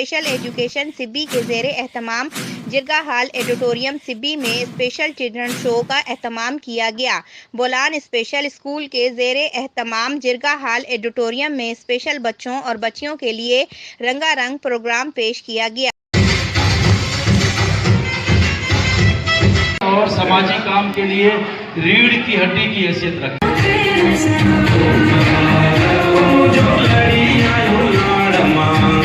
Special education Sibi के ज़ेरे एहतमाम जिरगा हाल एडिटोरियम सिब्बी में स्पेशल चिल्ड्रन शो का एहतमाम किया गया। बोलान स्पेशल स्कूल के ज़ेरे एहतमाम जिरगा हाल एडिटोरियम में स्पेशल बच्चों और बच्चियों के लिए रंगारंग प्रोग्राम पेश किया गया और समाजी काम के लिए रीढ़ की हड्डी की हैसियत रखते हैं।